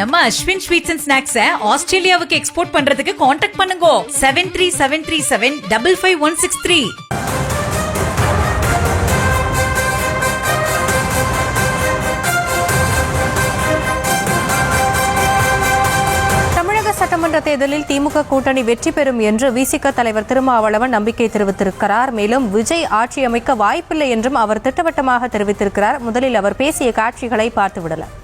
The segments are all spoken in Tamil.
நம்ம அஸ்வின் ஸ்வீட்ஸ் அண்ட் ஸ்நாக்ஸ் ஆஸ்திரேலியாவுக்கு எக்ஸ்போர்ட் பண்றதுக்கு கான்டாக்ட் பண்ணுங்க 7373755163. சட்டமன்ற தேர்தலில் திமுக கூட்டணி வெற்றி பெறும் என்று விசிக தலைவர் திருமாவளவன் நம்பிக்கை தெரிவித்திருக்கிறார். மேலும் விஜய் ஆட்சி அமைக்க வாய்ப்பில்லை என்றும் அவர் திட்டவட்டமாக தெரிவித்திருக்கிறார். முதலில் அவர் பேசிய காட்சிகளை பார்த்துவிடலாம்.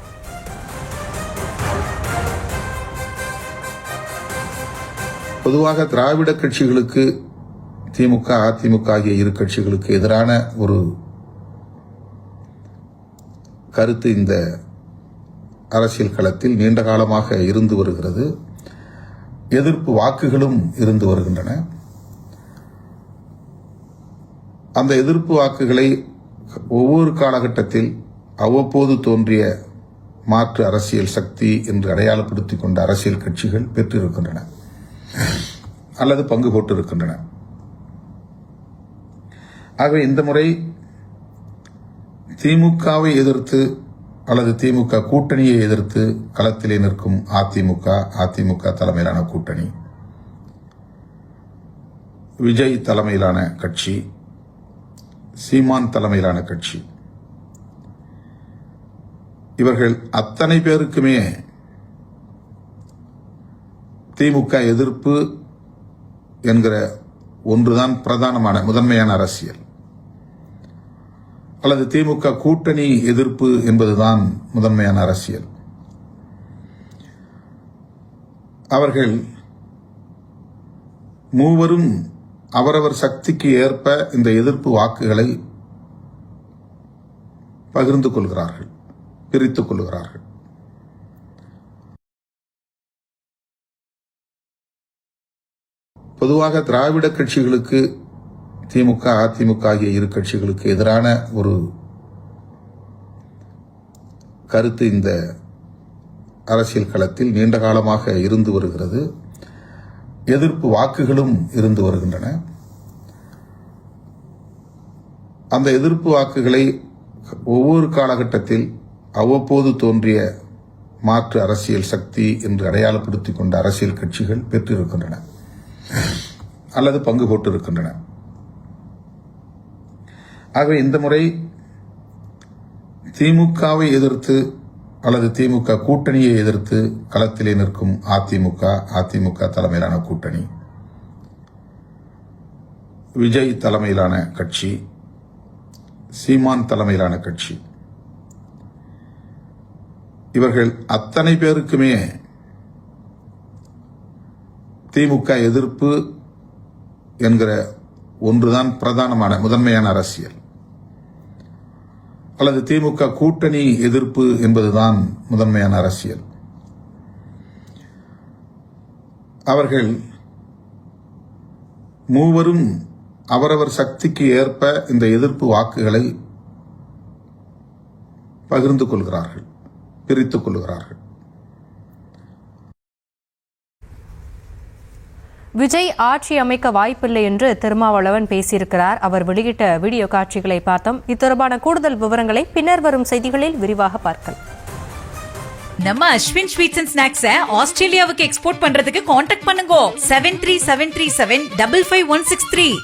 பொதுவாக திராவிட கட்சிகளுக்கு திமுக அதிமுக ஆகிய இரு கட்சிகளுக்கு எதிரான ஒரு கருத்து இந்த அரசியல் களத்தில் நீண்ட காலமாக இருந்து வருகிறது. எதிர்ப்பு வாக்குகளும் இருந்து வருகின்றன. அந்த எதிர்ப்பு வாக்குகளை ஒவ்வொரு காலகட்டத்தில் அவ்வப்போது தோன்றிய மாற்று அரசியல் சக்தி என்று அடையாளப்படுத்திக் கொண்ட அரசியல் கட்சிகள் பெற்றிருக்கின்றன அல்லது பங்கு போட்டிருக்கின்றன. ஆகவே இந்த முறை திமுகவை எதிர்த்து அல்லது திமுக கூட்டணியை எதிர்த்து களத்திலே நிற்கும் அதிமுக தலைமையிலான கூட்டணி, விஜய் தலைமையிலான கட்சி, சீமான் தலைமையிலான கட்சி, இவர்கள் அத்தனை பேருக்குமே திமுக எதிர்ப்பு என்கிற ஒன்றுதான் பிரதானமான முதன்மையான அரசியல், அல்லது திமுக கூட்டணி எதிர்ப்பு என்பதுதான் முதன்மையான அரசியல். அவர்கள் மூவரும் அவரவர் சக்திக்கு ஏற்ப இந்த எதிர்ப்பு வாக்குகளை பகிர்ந்து கொள்கிறார்கள், பிரித்துக் கொள்கிறார்கள். பொதுவாக திராவிட கட்சிகளுக்கு திமுக அதிமுக ஆகிய இரு கட்சிகளுக்கு எதிரான ஒரு கருத்து இந்த அரசியல் களத்தில் நீண்ட காலமாக இருந்து வருகிறது. எதிர்ப்பு வாக்குகளும் இருந்து வருகின்றன. அந்த எதிர்ப்பு வாக்குகளை ஒவ்வொரு காலகட்டத்தில் அவ்வப்போது தோன்றிய மாற்று அரசியல் சக்தி என்று அடையாளப்படுத்திக் கொண்ட அரசியல் கட்சிகள் பெற்றிருக்கின்றன அல்லது பங்கு போட்டிருக்கின்றன. ஆகவே இந்த முறை திமுகவை எதிர்த்து அல்லது திமுக கூட்டணியை எதிர்த்து களத்திலே நிற்கும் அதிமுக தலைமையிலான கூட்டணி, விஜய் தலைமையிலான கட்சி, சீமான் தலைமையிலான கட்சி, இவர்கள் அத்தனை பேருக்குமே திமுக எதிர்ப்பு என்கிற ஒன்றுதான் பிரதானமான முதன்மையான அரசியல், அல்லது திமுக கூட்டணி எதிர்ப்பு என்பதுதான் முதன்மையான அரசியல். அவர்கள் மூவரும் அவரவர் சக்திக்கு ஏற்ப இந்த எதிர்ப்பு வாக்குகளை பகிர்ந்து கொள்கிறார்கள், பிரித்துக் கொள்கிறார்கள். விஜய் ஆட்சி அமைக்க வாய்ப்பில்லை என்று திருமாவளவன் பேசியிருக்கிறார். அவர் வெளியிட்ட வீடியோ காட்சிகளை பார்த்தோம். இது தொடர்பான கூடுதல் விவரங்களை பின்னர் வரும் செய்திகளில் விரிவாக பார்க்கலாம். நம்ம அஸ்வின் ஸ்வீட்ஸ் அண்ட் ஸ்நாக்ஸ் ஆஸ்திரேலியாவுக்கு எக்ஸ்போர்ட் பண்றதுக்கு கான்டாக்ட் பண்ணுங்க 7373755163.